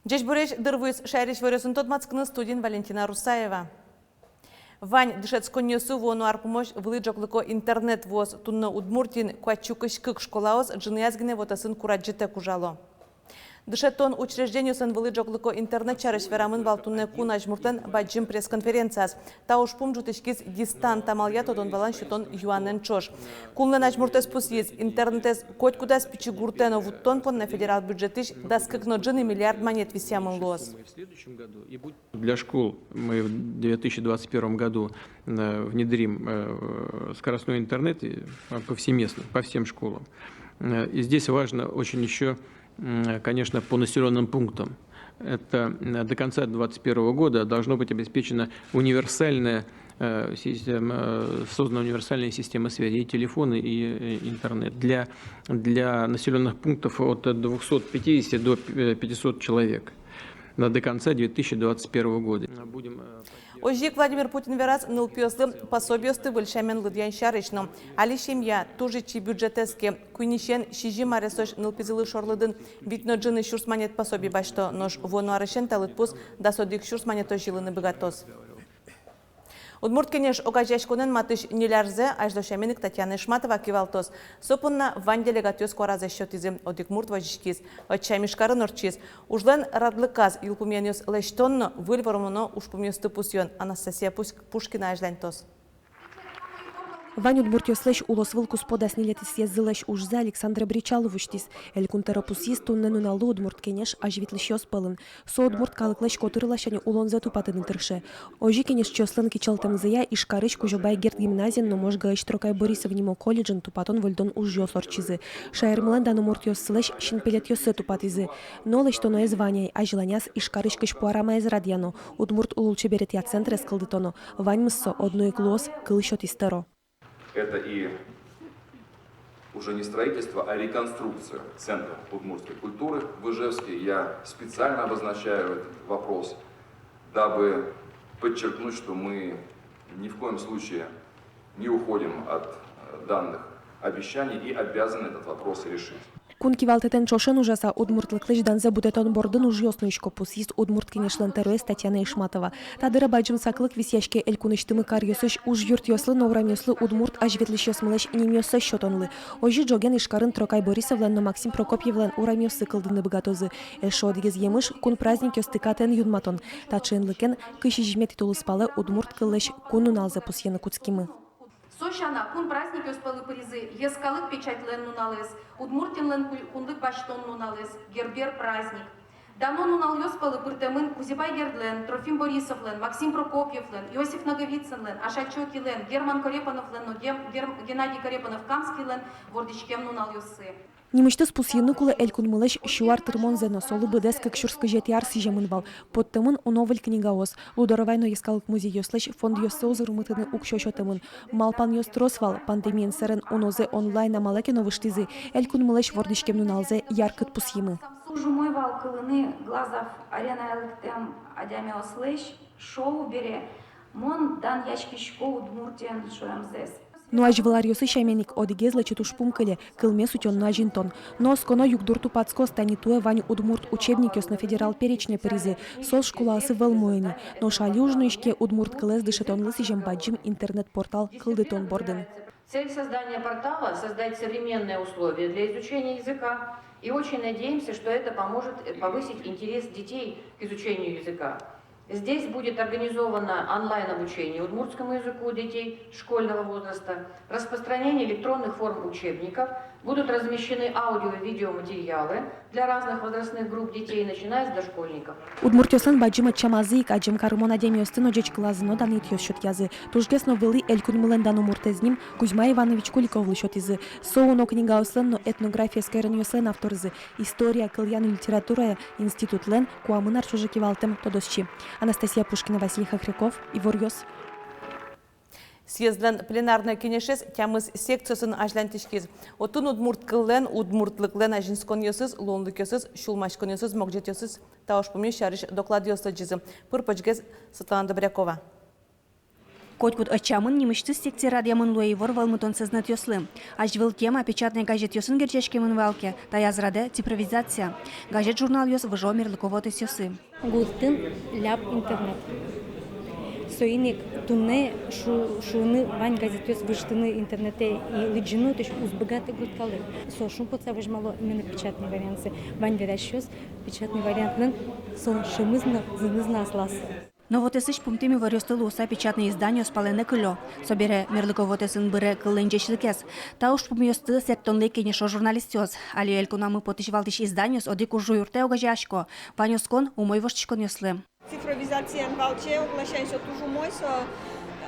Джеш буреш дырвыз шайриш вырысын тодмацкны студин Валентина Русаева. Вань дышецконнесу вону арпумош вылыджоклыко интернет воз тунны удмуртин куачукышкык школаоз джыныязгине вотасын кураджите кужало. Дышеттон учреждению сын вылыджоклыко интернет чарыш верамын валтунне кунаж муртен баджим пресс-конференцияс. Та ушпум жутышкиз дистан тамалят одон валан щитон юанен чош. Кулнен ажмуртес пусиз интернетес коть кудас пичигуртено вуттон пон на федерал бюджетиш даскыкно джины миллиард монет висямын лоз. Для школ мы в 2021 году внедрим скоростной интернет повсеместно, по всем школам. И здесь важно очень еще, конечно, по населенным пунктам. Это до конца 2021 года должно быть обеспечена универсальная система, создана универсальная система связи, и телефоны, и интернет для населенных пунктов от 250 до 500 человек до конца 2021 года. Ожик Владимир Путин вераз нылпиослы пособиосты выльшамен лыдьян шарышно. Али семья тужичи бюджетеске куйнищен шижи маресош нылпизылы шорлыдын витно джины шурсманет пособи башто нож вону арышен талытпус да содик шурсмането жилыны богатос. Удмурт кенеш огажешкунен матыш нелярзе аждошаменик Татьяна Шматова кивалтос. Сопунна вань делегатиос коразе счетизы одик мурт важишкиз, отчамишкары норчиз. Ужлен радлыказ илпумяниос лештонно выльворумно ушпумиос тыпусьон Анастасия Пушкина ажлянтос. Вань удмуртиослеш улос вылкус подаснилетис еззылеш ужза Александра Бричаловуштис. Элькунтеропусис туннену налу удмурт кенеш ажвитлещос пылын. Со удмурт калыклеш котырлашани улонза тупатын интерше. Ожи кенеш чослын кичалтемзея ишкарыш кужобай герт гимназиен, но мож гаиш трокай Борисовнимо колледжен тупатон вольдон ужжос орчизы. Шаермлен дану муртиослеш шинпелетьосы тупатизы. Но леш тоно эз ваняй, ажланяс ишкарыш кыш пуарама эз радьяно. Удмурт улулче берет я центр эскалдытоно. Вань мыссо одной глос кылышот истеро. Это и уже не строительство, а реконструкция Центра удмуртской культуры в Ижевске. Я специально обозначаю этот вопрос, дабы подчеркнуть, что мы ни в коем случае не уходим от данных обещаний и обязаны этот вопрос решить. Кун кивалтетен чошен ужаса удмуртлыклыш данзе бутетон бордын ужьосно ишкопусист удмурт кенешлен тероес Татьяна Ишматова. Тадыра баджым саклык висяшке элькуныштымы карьёсыш ужьёртьёслы новрамёслы удмурт ажветлищёсмылыш немёсы щотонлы. Ожи джоген ишкарын Трокай Борисовлен, но Максим Прокопьевлен урамёсы кылдыны богатозы. Эшодгез емыш кун праздник ёстыкатен юдматон. Таченлыкен кыш жмет тулыспалы удмурт кылыш кунуналзе пусьены куцкимы. Сошана кун праздник ёспалы призы, ескалык печатлен нуналес, удмуртинлен кунлык баштон нуналес, гербер праздник. Дано нунал ёспалы пыртемын Кузибай Гердлен, Трофим Борисовлен, Максим Прокопьевлен, Иосиф Наговицынлен, Ашачокилен, Герман Корепановлен, Геннадий Корепанов-Камскилен, Вордичкем нунал ёсы. Немышты спусьены кулы элькун мылыш шуар тырмонзено, солы быдес как шурскы жетьяр сижемынвал. Подтемын уновель книгаос. Лудоровайно ескалык музей ёслыш, фонд ёсы озырмытыны укшёшотемын. Малпан ёстросвал, пандемиен сэрен унозе онлайн амалеке новыштизы. Элькун мылыш вордышкем нуналзе яркыт пусьемы. Жумой вал кылыны глазов арена элктем адяме ослыш, шоу бере. Мон дан яшкишко удмуртен шоямзес. Ну ажваларьосы шайменик одигезле чутушпумкале кылме сутен на жинтон. Но сконо югдурту пацко станитуе вань удмурт учебникёс на федерал перечне призы. Сол школасы велмоени. Но шалюжнышке удмурт кылез дышетон лысижем баджим интернет-портал кылдытон борден. Цель создания портала – создать современные условия для изучения языка. И очень надеемся, что это поможет повысить интерес детей к изучению языка. Здесь будет организовано онлайн-обучение удмуртскому языку детей школьного возраста, распространение электронных форм учебников, будут размещены аудио- и видеоматериалы для разных возрастных групп детей, начиная с дошкольников. Удмуртёслен баджима чамазык аджим кармон адемиостын оджеч клазыно данытьёс счёт-язы. Тужгесно вылы элькун мылендану муртезним Кузьма Иванович Куликовлы счёт-язы. Соуно книгаослен, но этнография скайреньёслен авторзы. История, кыльян литература, институтлен, куамынар чужакивалтем тодосчи. Анастасия Пушкина, Василий Хохряков, Ивор Ёс. Съездлен пленарный кенешес тямыз секциясын ажлантишкиз. Отын удмурткыллен, удмуртлыклен ажинскон йосыз, лонлык йосыз, шулмашкон йосыз, мокжет йосыз, таошпуми шариш доклад йосы джизы. Пырпочгез Светлана Добрякова. Котькут очамын немышты секция радиамын луэйвор валмутон сознат йослы. Ажвил тема печатный газет йосын герчешкемын валке, таязраде цифровизация. Газет журнал йос выжо мерлыковоты сёсы. Гултын ляп интернет. Соиник туне шуны вань газет йос выжтыны интернете и лыджину, то есть узбагаты гудкалы. Со шум подца выжмало именно печатный вариант. Вань верящёс печатный вариант, со шимызна зынызна аслас. Но вот эсыш пунктами варёстылы уса печатное издание спалене кылё. Собере мерлыковоты сын быре кылынчешлыкес. Та уж помьёсты сектонлы кенешо журналистёс. Али элькунамы потыш изданиос одику жуюрте огажашко. Ванёскон умой вошчикон ёслы. Цифровизация валче оглашается тоже мой со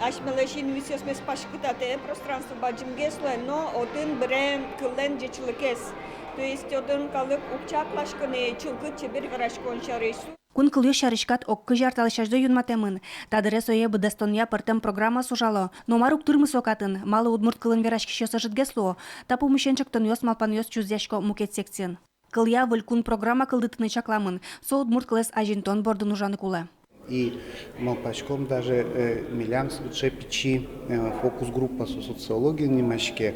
ашмелешин висёс мес пашкытате пространство баджимгесло, но один бре кылен джечлыкес. То есть один калык укчаклашкыне чулкыт чебер гарашкон шаресу. Кун кылё шарышкат оккы жарталышажды юнматемын. Тадыре сое быдастонья пыртем программа сужало. Но марук турмы сокатын. Малы удмурт кылын верашки шёса жытгесло. Тапу мышенчыктон ёс малпан ёс чузяшко мукет секциян. Кылья вылькун программа кылдытыны чакламын. Со удмурт кылес ажинтон бордын ужаны кулы. И малпачком даже милям свече печи фокус-группа со социологии немашке.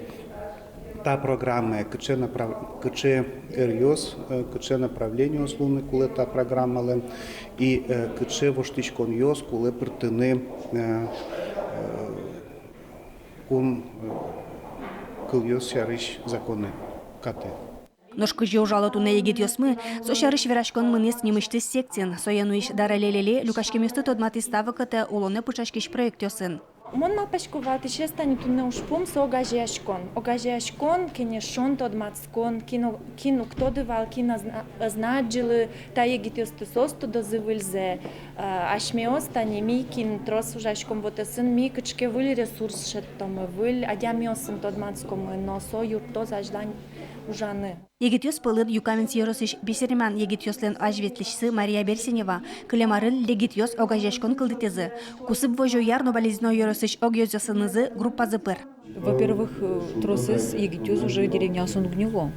Та программа, кче РЙОС, кче направление условно, куле та программа, и кче воштичкон йос, куле притыны кун кыльос шарыш законы кате. Ножкы же ужало туне егит ёсмы, со шарыш верашкон мынес немышты секциян, сояну иш даралелеле, люкашке место тодматы ставыкате улоне пучашкиш проект ёсын. Мон малпашкувал ще стане туне ушпум со огажяшкон. Огажяшкон, кенешон тодмацкон, кину кто дывал, кина знаджили, та егит ёстысосто дозывылзе. Ашмеос тани ми кин трос ужашком вотесын ми кычке выл ресурс шеттомы выл, адямиосын тодмацкомы, но со юрто заждань ужаны. Егит ёс пылыр юкамент йоросыш бисериман егит ёслен ажветлишсы Мария Берсенева, кылемарыл легит ёс огажяшкон кылдытезы. Кусып вожо ярно болезно йоросыш огёзёсынызы группа зыпыр. Во-первых, тросыз егит ёс уже деревнясын угнило.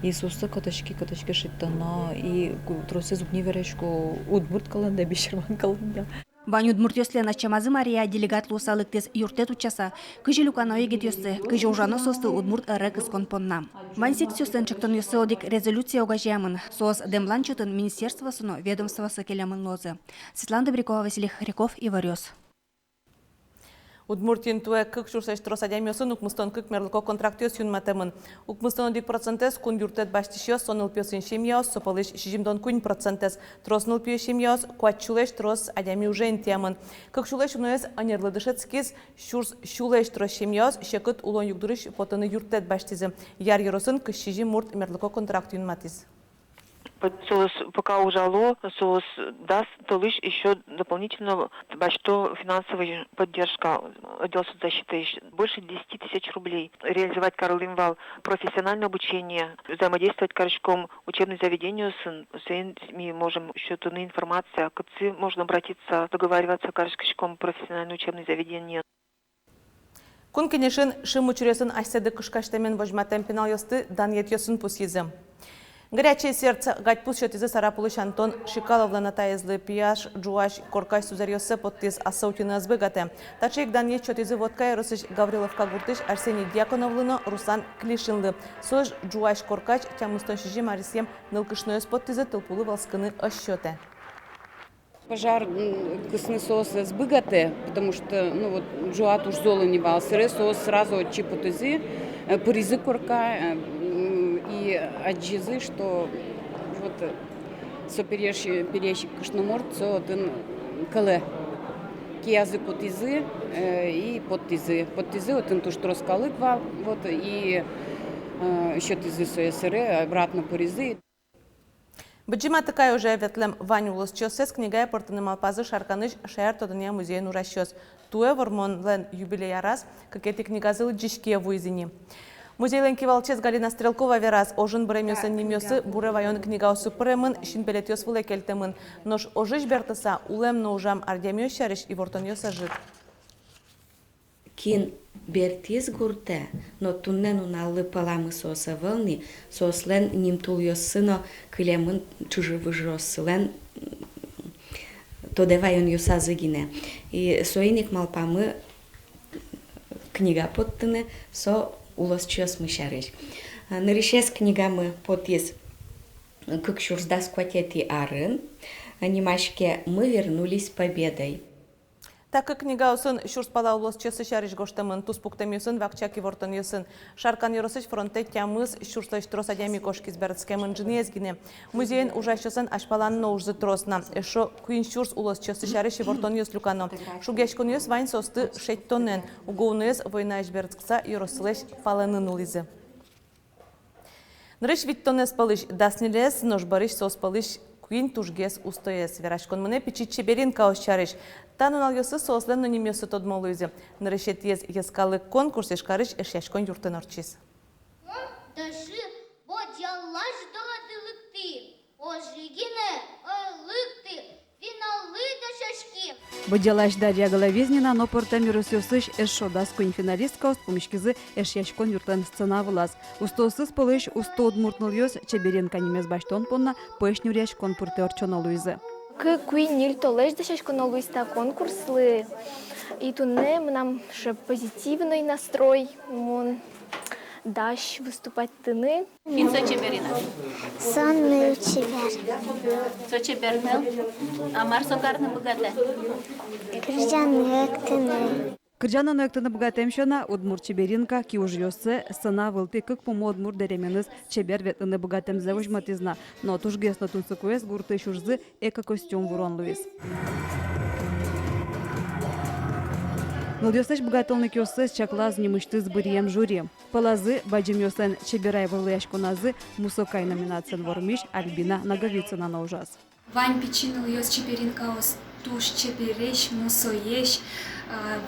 Иисуса каташки шиттана и тросыз угниверешко удмурт каланда бишерман каланда. Вань удмурт ёслен ачамазы Мария делегат лусалыктес юртет учаса. Кыжы люкано егит ёсы, кыжы ужано состы удмурт ырек искон понна. Вань секциясын чыктон ёсы одик резолюция огажемын. Соос демланчытын министерство суно ведомство келемын лозы. Светлана Добрякова, Василий Хряков и Варёс. Удмуртин туе кык шурсеш тросадямиосын укмыстон кык мерлыко контрактиос юнматемын. Укмыстон 1% кун юртет баштишиос соныл пиосын шемиос, сопалыш шижимдон кун процентес тросныл пио шемиос, куатчулеш трос адями уже интемын. Кык шулеш уноес анерлыдышецкиз шурс шулеш трос шемиос, шекыт улон югдурыш потыны юртет баштизы. Яр еросын кыш шижим мурт мерлыко контракт юнматиз. Соус пока ужало, соус даст толыш еще дополнительно что финансовая поддержка отдел соцзащиты больше 10 000 рублей. Реализовать Карлимвал профессиональное обучение, взаимодействовать корочком учебное заведение с ними можем еще туны информация, как можно обратиться, договариваться корочком профессиональное учебное заведение. Кун кенешин шим учресин айседы кышкаштамен вожматен пенал ёсты даньет ёсын пусизы. Горячее сердце гатьпус шотизы Сарапулыш Антон Шикаловла Натаезлы Пияш Джуаш Коркаш Сузарьёсы подтиз Асаутины Азбыгате. Тачек даньет шотизы Водкай Росыш Гавриловка Гуртыш Арсений Дьяконовлыно Руслан Клишинлы. Сож Джуаш Коркач Тямустон Шижи Марисьем Нылкышноёс подтизы Тылпулы Волскыны Ощёте. Пожар кысны соус Азбыгате, потому что Джуат уж золы не вал. Сыры соус сразу чипотизы, поризы Корка. И отжизы, что вот соперещик кашноморт, со один кале, киязы потизы и подтизы. Подтизы вот он туш троскалык вал, вот и еще тизы соесыры, обратно поризы. Бджима такая уже ветлем Ванюлос чёсес книга портаным алпазы шарканыш шаяр тодания музея нуращёс. Туэ вормон лен юбилей раз, как эти книгазы джишкие вуизини. Музей Кивалчес Галина Стрелкова вераз ожин бремёсы немёсы буре вайон книгаусы премын шинпелетёс выле келтемын. Нож ожиш бертыса улем ужам ардемёс шариш и вортонёса жит. кин бертиз гурте, но туннен уналлы паламы соса вълни, сослен нимтул йоссыно кылемын чужывыжроссылен тодевайон юсазыгине. И соиник малпамы книга подтыны со улосчёс мышарыш. Наришес книгамы подъез кыкшурсдас кватети арын, анимашке мы вернулись победой. Так как книга усын шурспала улос чесы шариш гоштамын, туспуктам юсын, вакчаки вортон юсын. Шаркан юросыч фронте тямыз шурслаш трос адями кошки сбердскем инженезгине. Музейн ужащосын ашпалан ноужзы тросна. Эшо куин шурс улос чесы шариш вортон юс люкано. Шугешкон юс вайн состы 6 тоннен. Угоунез война ишбердскца юрослеш паленын улизы. Нрыш виттонес палыш даснилес, нож барыш сос палыш куин тужгес устоес. Верашкон мне пичи чеберин каос чарыш. Танун алгысы сослен но немесы тодмолуизе. Нрышет ез ескалы конкурс ешкарыш эшяшкон юртын орчиз. Даши бодялаш дорадылыкты, ожигине лыкты, финалы дашашки. Бодялаш Дарья Головезнина, но портам юросёсыш эшо даскуин финалистка ост помешкизы эшяшкон юртын сцена влас. Устосыз пылыш усто удмуртнул ёс чеберенка немез баштон понна пышнюряшкон пурты орчонолуизе. Куин нил толеш дашашкон олуиста конкурслы. И туне нам ше позитивный настрой. Мон даш выступать тыны. Кинцо чеберина. Сонный чебер. Со чебернел. Амар сокарны богате. Крыжаны тыны. Кыржанын өктіні бұғатемшена удмур чеберинка ки уж ёсы сына вылты кык пуму удмур деременыз чебер ветлыны бұғатемзе ужматызна, но тужгесно тунсыкуэс гурты шурзы эко-костюм вурон луис. Нылдёсыш бұғатылны кёсы чаклаз немышты сбырием жюри. Палазы баджим ёсен чеберай вылыяшкуназы мусокай номинацион вормиш Альбина Наговицына на ужас. Вань печиныл ёс чеберинка ос туш чебереш мусоеш.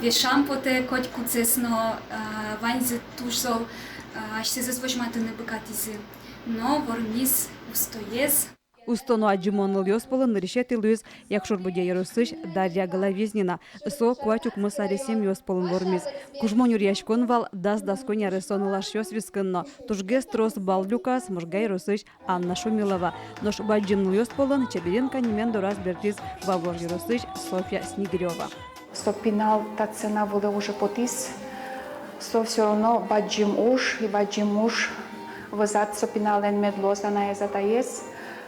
Вешам поте коть куцесно вань зе тушзол аште зе звожматыны быкатизы. Но вормис устоез. Устону аджимоныл ёсполын решет илуиз якшур буде ярусыш Дарья Головезнина. Со куачук мысаресем ёсполын вормис. Кужмон юрьяшкон вал дас даскон ярысонылаш ёс вискынно. Тужге строс бал люкас мужгай ярусыш Анна Шумилова. Нош баджимныл ёсполын чеберенка немен дораз бертиз бавор ярусыш Софья Снегирева. Сопинал та цена была уже потис, so все равно баджим уж и баджим уж вызад сопинален медлоза на езатаес.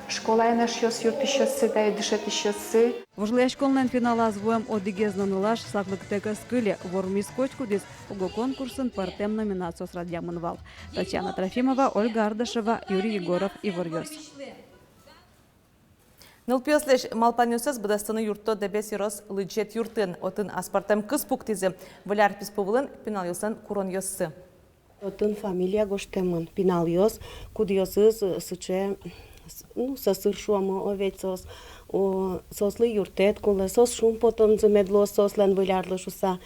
Школа е наш ёс юртишёсы да и дышетишёсы. Вожлая школнен финала звоем одигезнанылаш саклыктека скыле вормис кочку дес уго конкурсын партем номинацию с радьямынвал. Татьяна Трофимова, Ольга Ардашева, Юрий Егоров и Ворьёс. Нылпиослеш малпанюсыз быдастыны юртто дебес юрос лыджет юртын. Отын аспартам кыз пуктизе. Валяр писпувылын пинал юсын курон йоссы. Отын фамилия гоштемын. Пинал йос, куд йосыз сыче сасыршуамы овецос. Сослы юртет, кулы сос шум потом замедлос сослен валярлы шуса.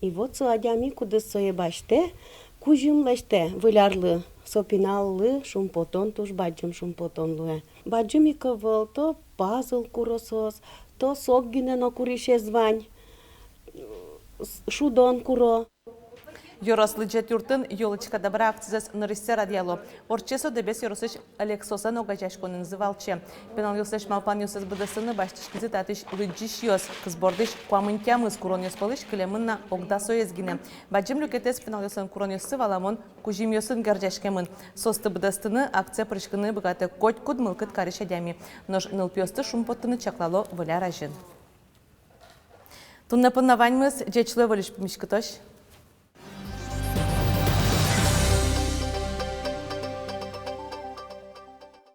И вот со адями куды сое баште, кужим леште валярлы. Сопиналлы шум потон туш баджим шум потон луе. Баджим и кавал то пазл куросос, то сок гинено курише звань, шудон куро. Юрос лыджет юртын ёлочка добра акцизес нырыссе радиало. Орчесо дебес юросыш Алексосан огачашкон называлче. Пенал юсеш малпан юсес быдасыны баштишкизи татыш лыджиш ёс. Кызбордыш куамынтямыз курон ёс палыш килемынна огдасо езгине. Баджим люкетес пенал юсын курон ёсы валамон кужим ёсын гарджашкемын. Состы быдастыны акция прышкыны быгаты коть куд мылкыт карышадями. Нож нылпиосты шумпоттыны чаклало валя ражын. Тунна пынна ваньмыз жечлы валыш пимишкытош.